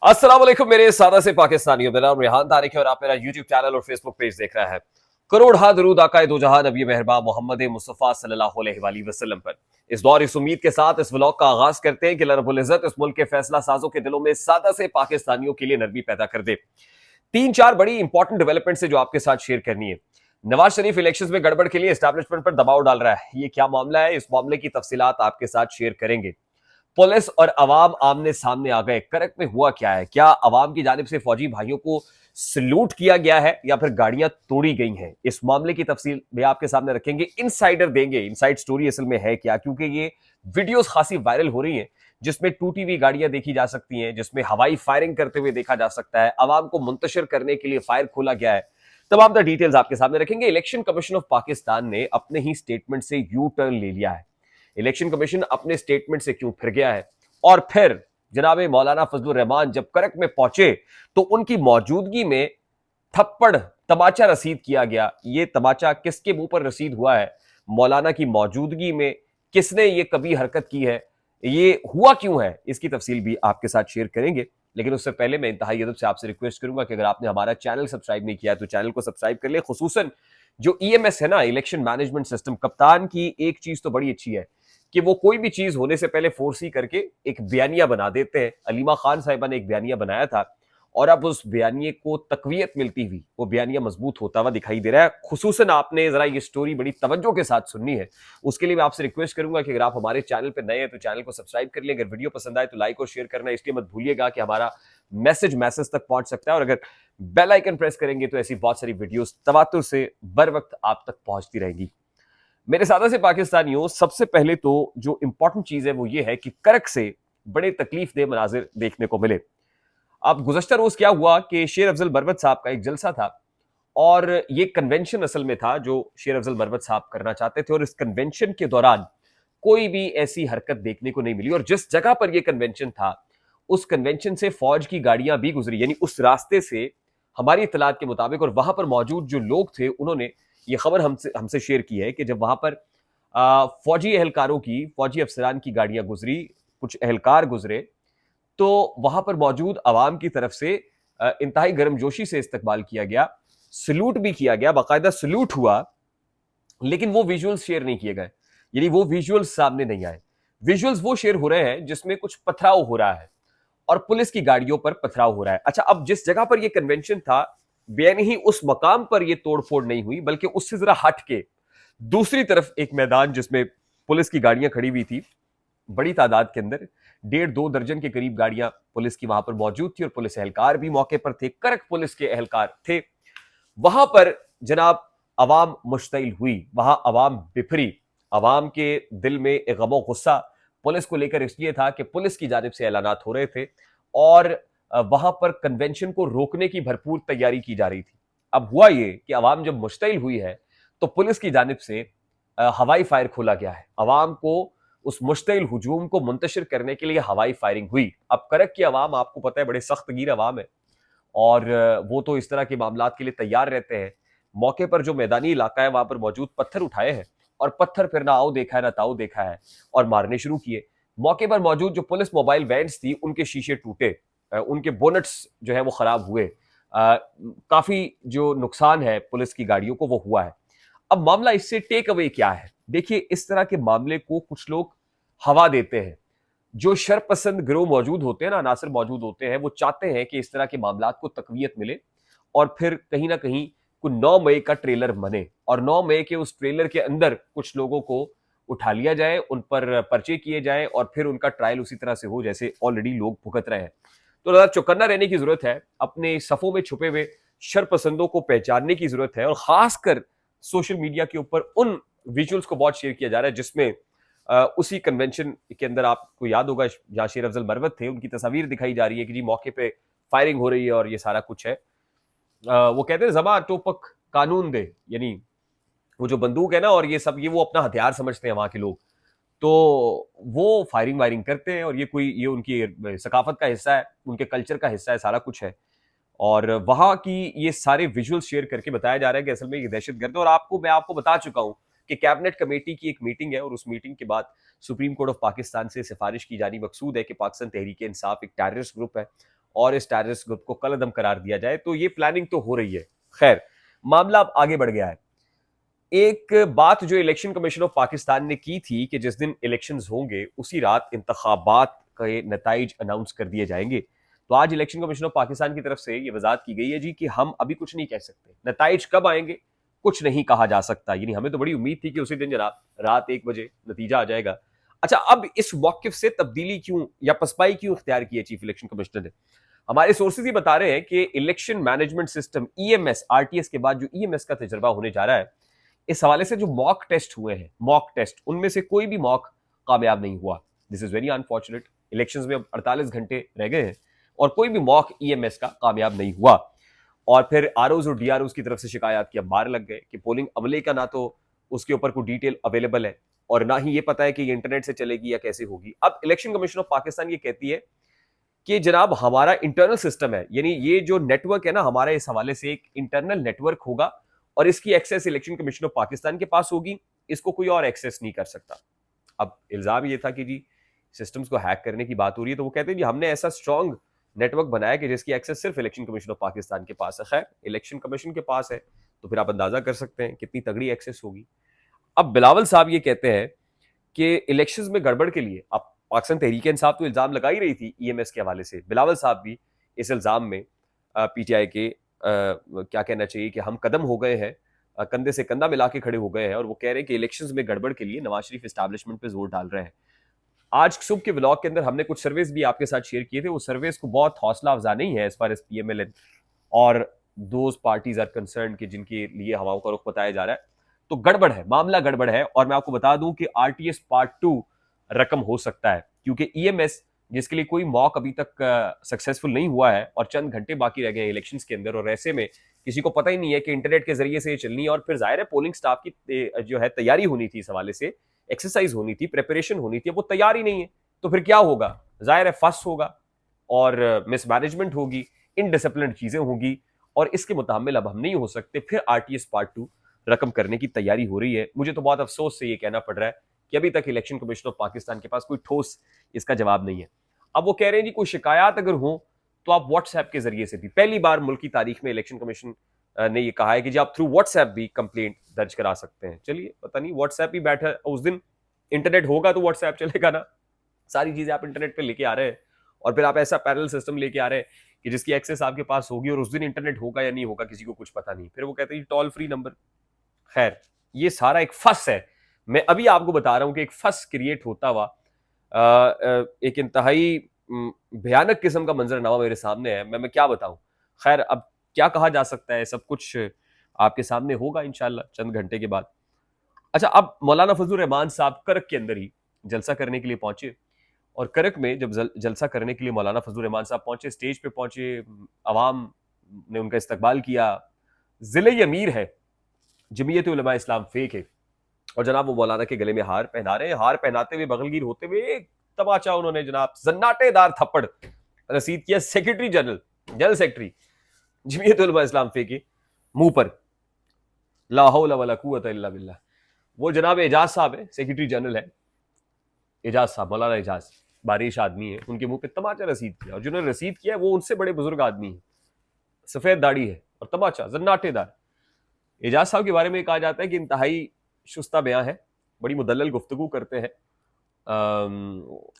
अस्सलाम वालेकुम मेरे सादा से पाकिस्तानियों, मेरा नाम रेहान तारिक है और आप मेरा यूट्यूब चैनल और फेसबुक पेज देख रहे हैं। करोड़ हा दरूद आकाए दो जहां नबी मेहरबा मोहम्मद मुस्तफ़ा सल्लल्लाहु अलैहि वसल्लम पर। इस दौर इस उम्मीद के साथ इस व्लॉग का आगाज करते हैं कि अल्लाह रब्बुल इज्जत इस मुल्क के फैसला साजों के दिलों में सादा से पाकिस्तानियों के लिए नरमी पैदा कर दे। तीन चार बड़ी इंपॉर्टेंट डेवलपमेंट से जो आपके साथ शेयर करनी है। नवाज शरीफ इलेक्शंस में गड़बड़ के लिए एस्टैब्लिशमेंट पर दबाव डाल रहा है, ये क्या मामला है, इस मामले की तफसीलात आपके साथ शेयर करेंगे। पुलिस और अवाम आमने सामने आ गए, करक में हुआ क्या है, क्या अवाम की जानिब से फौजी भाइयों को सलूट किया गया है या फिर गाड़ियां तोड़ी गई हैं, इस मामले की तफसील भी आपके सामने रखेंगे। इनसाइडर देंगे, इनसाइड स्टोरी असल में है क्या, क्योंकि ये वीडियोस खासी वायरल हो रही हैं जिसमें टूटी हुई गाड़ियां देखी जा सकती हैं, जिसमें हवाई फायरिंग करते हुए देखा जा सकता है, अवाम को मुंतशिर करने के लिए फायर खोला गया है। तमाम डिटेल्स आपके सामने रखेंगे। इलेक्शन कमीशन ऑफ पाकिस्तान ने अपने ही स्टेटमेंट से यू टर्न ले लिया है। इलेक्शन कमीशन अपने स्टेटमेंट से क्यों फिर गया है, और फिर जनाब मौलाना फजलुर रहमान जब करक में पहुंचे तो उनकी मौजूदगी में थप्पड़ तमाचा रसीद किया गया। ये तमाचा किसके मुंह पर रसीद हुआ है, मौलाना की मौजूदगी में किसने ये कभी हरकत की है, ये हुआ क्यों है, इसकी तफसील भी आपके साथ शेयर करेंगे। लेकिन उससे पहले मैं इंतहाई अदब से आपसे रिक्वेस्ट करूंगा कि अगर आपने हमारा चैनल सब्सक्राइब नहीं किया है तो चैनल को सब्सक्राइब कर ले। खुसूसन जो ईएमएस है ना, इलेक्शन मैनेजमेंट सिस्टम, कप्तान की एक चीज तो बड़ी अच्छी है कि वो कोई भी चीज होने से पहले फोर्सी करके एक बयानिया बना देते हैं। अलीमा खान साहिबा ने एक बयानिया बनाया था और अब उस बयानिए को तकवीयत मिलती हुई वो बयानिया मजबूत होता हुआ दिखाई दे रहा है। खुसूसन आपने जरा ये स्टोरी बड़ी तवज्जो के साथ सुननी है, उसके लिए मैं आपसे रिक्वेस्ट करूंगा कि अगर आप हमारे चैनल पर नए हैं तो चैनल को सब्सक्राइब कर लें। अगर वीडियो पसंद आए तो लाइक और शेयर करना इसलिए मत भूलिएगा कि हमारा मैसेज तक पहुंच सकता है, और अगर बेल आइकन प्रेस करेंगे तो ऐसी बहुत सारी वीडियोस तवातुर से बर वक्त आप तक पहुंचती रहेगी। मेरे सादा से पाकिस्तानियों, सबसे पहले तो जो इंपॉर्टेंट चीज है वो ये है कि करक से बड़े तकलीफ दे मनाजिर देखने को मिले। अब गुज़श्ता रोज क्या हुआ कि शेर अफजल बरवत साहब का एक जलसा था और ये कन्वेंशन असल में था जो शेर अफजल बरवत साहब करना चाहते थे, और इस कन्वेंशन के दौरान कोई भी ऐसी हरकत देखने को नहीं मिली। और जिस जगह पर यह कन्वेंशन था उस कन्वेंशन से फौज की गाड़ियां भी गुजरी, यानी उस रास्ते से हमारी इतलात के मुताबिक, और वहां पर मौजूद जो लोग थे उन्होंने ये खबर हमसे हमसे शेयर की है कि जब वहां पर फौजी एहलकारों की, फौजी अफसरान की गाड़ियां गुजरी, कुछ एहलकार गुजरे, तो वहां पर मौजूद अवाम की तरफ से इंतहाई गर्मजोशी से इस्तकबाल किया गया, सल्यूट भी किया गया, बाकायदा सल्यूट हुआ। लेकिन वो विजुअल्स शेयर नहीं किए गए, यानी वो विजुअल्स सामने नहीं आए। विजुअल्स वो शेयर हो रहे हैं जिसमें कुछ पथराव हो रहा है और पुलिस की गाड़ियों पर पथराव हो रहा है। अच्छा, अब जिस जगह पर यह कन्वेंशन था बेन ही उस मकाम पर यह तोड़फोड़ नहीं हुई, बल्कि उससे जरा हट के दूसरी तरफ एक मैदान जिसमें पुलिस की गाड़ियां खड़ी हुई थी बड़ी तादाद के अंदर, 1.5-2 दर्जन के करीब गाड़ियां पुलिस की वहां पर मौजूद थी और पुलिस एहलकार भी मौके पर थे, करक पुलिस के एहलकार थे वहां पर। जनाब अवाम मुश्तइल हुई, वहां अवाम बिफरी, अवाम के दिल में एक गमो गुस्सा पुलिस को लेकर इसलिए था कि पुलिस की जानिब से ऐलानात हो रहे थे और वहां पर कन्वेंशन को रोकने की भरपूर तैयारी की जा रही थी। अब हुआ ये कि अवाम जब मुश्तइल हुई है तो पुलिस की जानिब से हवाई फायर खोला गया है। अवाम को उस मुश्तइल हुजूम को मुंतशिर करने के लिए हवाई फायरिंग हुई। अब करक की अवाम आपको पता है बड़े सख्त गिर अवाम है और वो तो इस तरह के मामलात के लिए तैयार रहते हैं। मौके पर जो मैदानी इलाका है वहां पर मौजूद पत्थर उठाए हैं और पत्थर फिर ना आओ देखा है ना ताऊ देखा है और मारने शुरू किए। मौके पर मौजूद जो पुलिस मोबाइल वैन्स थी उनके शीशे टूटे, उनके बोनट्स जो है वो खराब हुए, काफी जो नुकसान है पुलिस की गाड़ियों को वो हुआ है। अब मामला इससे टेक अवे क्या है, देखिए इस तरह के मामले को कुछ लोग हवा देते हैं। जो शरपसंद गिरोह मौजूद होते हैं ना, अनासर मौजूद होते हैं, वो चाहते हैं कि इस तरह के मामलात को तकवीयत मिले और फिर कहीं ना कहीं कोई 9 मई का ट्रेलर बने और 9 मई के उस ट्रेलर के अंदर कुछ लोगों को उठा लिया जाए, उन पर पर्चे किए जाए और फिर उनका ट्रायल उसी तरह से हो जैसे ऑलरेडी लोग भुगत रहे हैं। तो ज़रा चौकन्ना रहने की जरूरत है, अपने सफों में छुपे हुए शरपसंदों को पहचानने की जरूरत है, और खासकर सोशल मीडिया के ऊपर उन विजुअल्स को बहुत शेयर किया जा रहा है जिसमें उसी कन्वेंशन के अंदर आपको याद होगा जहां शेर अफजल बरवत थे उनकी तस्वीर दिखाई जा रही है कि जी मौके पे फायरिंग हो रही है और ये सारा कुछ है। वो कहते हैं जमा टोपक कानून दे, यानी वो जो बंदूक है ना और ये सब, ये वो अपना हथियार समझते हैं वहां के लोग, तो वो फायरिंग वायरिंग करते हैं और ये कोई, ये उनकी सकाफत का हिस्सा है, उनके कल्चर का हिस्सा है, सारा कुछ है। और वहां की ये सारे विजुअल शेयर करके बताया जा रहा है कि असल में ये दहशतगर्द है। और मैं आपको बता चुका हूं कि कैबिनेट कमेटी की एक मीटिंग है और उस मीटिंग के बाद सुप्रीम कोर्ट ऑफ पाकिस्तान से सिफारिश की जानी मकसूद है कि पाकिस्तान तहरीक इंसाफ एक टेररिस्ट ग्रुप है और इस टेररिस्ट ग्रुप को कलअदम करार दिया जाए। तो ये प्लानिंग तो हो रही है। खैर, मामला अब आगे बढ़ गया है। एक बात जो इलेक्शन कमीशन ऑफ पाकिस्तान ने की थी कि जिस दिन इलेक्शंस होंगे उसी रात इंतखाबात के नताइज अनाउंस कर दिए जाएंगे। तो आज इलेक्शन कमीशन ऑफ पाकिस्तान की तरफ से ये वजाहत की गई है जी कि हम अभी कुछ नहीं कह सकते, नताइज कब आएंगे कुछ नहीं कहा जा सकता। यानी हमें तो बड़ी उम्मीद थी कि उसी दिन जनाब रात 1 बजे नतीजा आ जाएगा। अच्छा, अब इस मौकिफ से तब्दीली क्यों या पसपाई क्यों इख्तियार की है चीफ इलेक्शन कमिश्नर ने? हमारे सोर्सेज ये बता रहे हैं कि election management system EMS, RTS के बाद जो ईएमएस का तजर्बा होने जा रहा है, इस हवाले से जो मॉक टेस्ट हुए हैं, मॉक टेस्ट, उनमें से कोई भी मॉक कामयाब नहीं हुआ। This is very unfortunate. Elections में अब 48 घंटे रह गए हैं और कोई भी मॉक ईएमएस का कामयाब नहीं हुआ। और फिर आरओज और डीआरओज की तरफ से शिकायत की अब बार लग गए कि पोलिंग अमले का ना तो उसके ऊपर कोई डिटेल अवेलेबल है और ना ही ये पता है कि ये इंटरनेट से चलेगी या कैसे होगी। अब इलेक्शन कमीशन ऑफ पाकिस्तान ये कहती है कि जनाब हमारा इंटरनल सिस्टम है, यानी ये जो नेटवर्क है ना हमारा, इस हवाले से एक इंटरनल नेटवर्क होगा और इसकी access election commission of Pakistan के पास होगी, इसको कोई और एक्सेस नहीं कर सकता। अब इल्जाम ये था कि जी सिस्टम्स को हैक करने की बात हो रही है, तो वो कहते हैं जी हमने ऐसा स्ट्रॉन्ग नेटवर्क बनाया कि जिसकी एक्सेस सिर्फ इलेक्शन कमीशन ऑफ पाकिस्तान के पास है। खैर, इलेक्शन कमीशन के पास है तो फिर आप अंदाजा कर सकते हैं कितनी तगड़ी एक्सेस होगी। अब बिलावल साहब ये कहते हैं कि इलेक्शंस में गड़बड़ के लिए, अब पाकिस्तान तहरीक इंसाफ तो इल्जाम लगा ही रही थी ईएमएस के हवाले से, बिलावल साहब भी इस इल्जाम में पीटीआई के क्या कहना चाहिए कि हम कदम हो गए हैं, कंधे से कंधा मिला के खड़े हो गए हैं और वो कह रहे हैं कि इलेक्शंस में गड़बड़ के लिए नवाज शरीफ एस्टैब्लिशमेंट पे जोर डाल रहे हैं। आज सुबह के व्लॉग के अंदर हमने कुछ सर्वेस भी आपके साथ शेयर किए थे। वो सर्वेस को बहुत हौसला अफजा नहीं है एज फार एज पीएमएल और दोज पार्टीज आर कंसर्न कि जिनके लिए हवाओं का रुख बताया जा रहा है। तो गड़बड़ है, मामला गड़बड़ है। और मैं आपको बता दूं कि आरटीएस पार्ट 2 रकम हो सकता है, क्योंकि ईएमएस जिसके लिए कोई मॉक अभी तक सक्सेसफुल नहीं हुआ है और चंद घंटे बाकी रह गए हैं इलेक्शंस के अंदर, और ऐसे में किसी को पता ही नहीं है कि इंटरनेट के जरिए से ये चलनी है। और फिर जाहिर है पोलिंग स्टाफ की जो है तैयारी होनी थी, इस हवाले से एक्सरसाइज होनी थी, प्रिपरेशन होनी थी, वो तैयार ही नहीं है। तो फिर क्या होगा? जाहिर है फस होगा और मिसमैनेजमेंट होगी, इनडिसिप्लिन चीजें होगी और इसके मुताबिक अब हम नहीं हो सकते। फिर आरटीएस पार्ट 2 रकम करने की तैयारी हो रही है। मुझे तो बहुत अफसोस से ये कहना पड़ रहा है कि अभी तक इलेक्शन कमीशन ऑफ पाकिस्तान के पास कोई ठोस इसका जवाब नहीं है। अब वो कह रहे हैं जी कोई शिकायत अगर हो तो आप व्हाट्सएप के जरिए से भी, पहली बार मुल्क की तारीख में इलेक्शन कमीशन ने ये कहा है कि जी आप थ्रू व्हाट्सएप भी कंप्लेंट दर्ज करा सकते हैं। चलिए, पता नहीं व्हाट्सएप ही बैठा उस दिन, इंटरनेट होगा तो व्हाट्सएप चलेगा ना। सारी चीजें आप इंटरनेट पे लेके आ रहे हैं और फिर आप ऐसा पैरेलल सिस्टम लेके आ रहे हैं कि जिसकी एक्सेस आपके पास होगी और उस दिन इंटरनेट होगा या नहीं होगा किसी को कुछ पता नहीं। फिर वो कहते हैं टोल फ्री नंबर। खैर, ये सारा एक फस है। मैं अभी आपको बता रहा हूं कि एक फस क्रिएट होता हुआ एक इंतहाई भयानक किस्म का मंजरनामा मेरे सामने है। मैं क्या बताऊं। खैर, अब क्या कहा जा सकता है, सब कुछ आपके सामने होगा इंशाल्लाह चंद घंटे के बाद। अच्छा, अब मौलाना फजलुर रहमान साहब करक के अंदर ही जलसा करने के लिए पहुंचे और करक में जब जलसा करने के लिए मौलाना फजलुर रहमान साहब पहुंचे, स्टेज पे पहुंचे, अवाम ने उनका इस्तकबाल किया। जिले अमीर है जमीयत उलमा इस्लाम फेक है और जनाब वो मौलाना के गले में हार पहना रहे हैं। हार पहनाते हुए बगलगीर होते हुए एक तमाचा उन्होंने जनाब जन्नाटेदार थप्पड़ रसीद किया secretary general secretary Jamiat Ulama इस्लाम फेक के मुंह पर। ला हौला वला कुव्वता इल्ला बिल्लाह। वो जनाब एजाज साहब है, सेक्रेटरी जनरल है एजाज साहब, मौलाना एजाज, बारिश आदमी है, उनके मुंह पे तमाचा रसीद किया और जिन्होंने रसीद किया वो उनसे बड़े बुजुर्ग आदमी है, सफेद दाढ़ी है और तमाचा जन्नाटेदार। एजाज साहब के बारे में कहा जाता है कि इंतहाई शुस्ता बयां है, बड़ी मुदल्लल गुफ्तगू करते हैं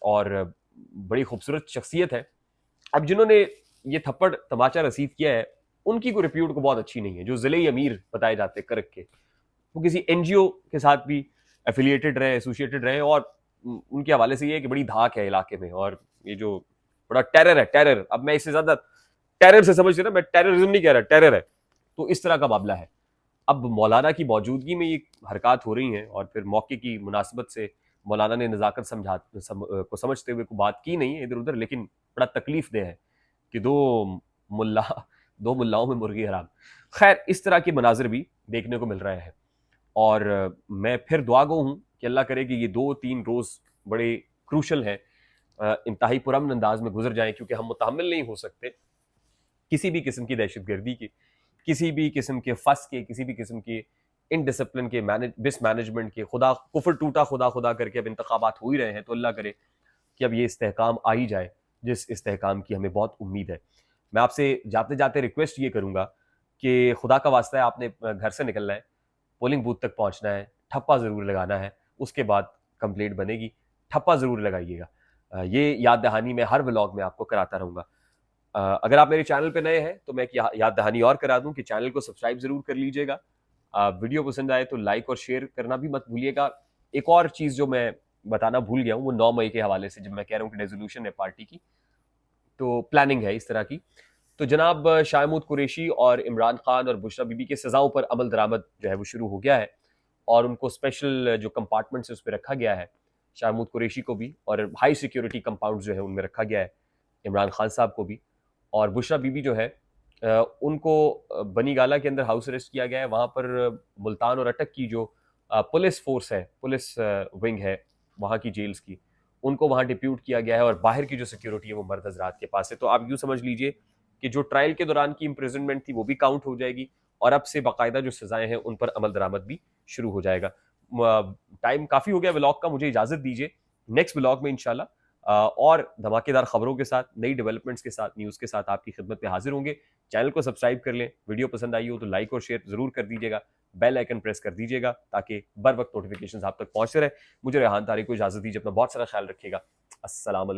और बड़ी खूबसूरत शख्सियत है। अब जिन्होंने ये थप्पड़ तमाचा रसीद किया है उनकी कोई रिप्यूट को बहुत अच्छी नहीं है। जो जिले अमीर बताए जाते हैं करक के, वो किसी एनजीओ के साथ भी एफिलिएटेड रहे, एसोसिएटेड रहे और उनके हवाले से ये है कि बड़ी धाक है इलाके में और ये जो बड़ा टेरर है, टेरर, अब मैं इससे ज्यादा टेरर से समझ रहा, मैं टेररिज्म नहीं कह रहा, टेरर है। तो इस तरह का मामला है। अब मौलाना की मौजूदगी में ये हरकत हो रही हैं और फिर मौके की मुनासिबत से मौलाना ने नज़ाकत को समझते हुए को बात की नहीं है इधर उधर, लेकिन बड़ा तकलीफ दे है कि दो मुल्लाओं में मुर्गी हराम। खैर, इस तरह के मनाजिर भी देखने को मिल रहे हैं और मैं फिर दुआ गो हूँ कि अल्लाह करे कि ये 2-3 रोज़ बड़े क्रूशल हैं, इंतहाई पुरअमन अंदाज में गुजर जाएं, क्योंकि हम मुतहम्मिल नहीं हो सकते किसी भी किस्म की दहशतगर्दी की, किसी भी किस्म के फस के, किसी भी किस्म के इनडिसिप्लिन के, मिसमैनेजमेंट के। खुदा कुफर टूटा खुदा खुदा करके अब इंतखाबात हो ही रहे हैं, तो अल्लाह करे कि अब ये इस्तेहकाम आ ही जाए। जिस इस्तेहकाम की हमें बहुत उम्मीद है। मैं आपसे जाते जाते रिक्वेस्ट ये करूंगा कि खुदा का वास्ता है, आपने घर से निकलना है, पोलिंग बूथ तक पहुंचना है, ठप्पा ज़रूर लगाना है, उसके बाद कंप्लेंट बनेगी, ठप्पा ज़रूर लगाइएगा। ये याद दहानी मैं हर व्लॉग में आपको कराता रहूंगा। अगर आप मेरे चैनल पे नए हैं तो मैं एक याद दहानी और करा दूं कि चैनल को सब्सक्राइब जरूर कर लीजिएगा। वीडियो पसंद आए तो लाइक और शेयर करना भी मत भूलिएगा। एक और चीज़ जो मैं बताना भूल गया हूँ, वो 9 मई के हवाले से, जब मैं कह रहा हूँ कि रेजोल्यूशन है पार्टी की, तो प्लानिंग है इस तरह की। तो जनाब शाहमूद कुरैशी और इमरान खान और बुशरा बीबी के सज़ाओं पर अमल दरामद जो है वो शुरू हो गया है, और उनको स्पेशल जो कंपार्टमेंट्स है उस पर रखा गया है। शाहमूद कुरैशी को भी, और हाई सिक्योरिटी कंपाउंड जो है उनमें रखा गया है इमरान खान साहब को भी। और बुशरा बीबी जो है उनको बनी गाला के अंदर हाउस अरेस्ट किया गया है। वहाँ पर मुल्तान और अटक की जो पुलिस फोर्स है, पुलिस विंग है वहाँ की जेल्स की, उनको वहाँ डिप्यूट किया गया है, और बाहर की जो सिक्योरिटी है वो मर्द हजरात के पास है। तो आप यूँ समझ लीजिए कि जो ट्रायल के दौरान की इम्प्रिजनमेंट थी वो भी काउंट हो जाएगी, और अब से बाकायदा जो सजाएं हैं उन पर अमल दरामद भी शुरू हो जाएगा। टाइम काफ़ी हो गया व्लॉग का, मुझे इजाज़त दीजिए। नेक्स्ट व्लॉग में इंशाल्लाह और धमाकेदार खबरों के साथ, नई डेवलपमेंट्स के साथ, न्यूज़ के साथ आपकी खिदमत में हाजिर होंगे। चैनल को सब्सक्राइब कर लें, वीडियो पसंद आई हो तो लाइक और शेयर ज़रूर कर दीजिएगा, बेल आइकन प्रेस कर दीजिएगा ताकि बर वक्त नोटिफिकेशन आप तक पहुंचते रहे। मुझे रेहान तारिक को इजाज़त दीजिए, अपना बहुत सारा ख्याल रखिएगा। अस्सलाम वालेकुम।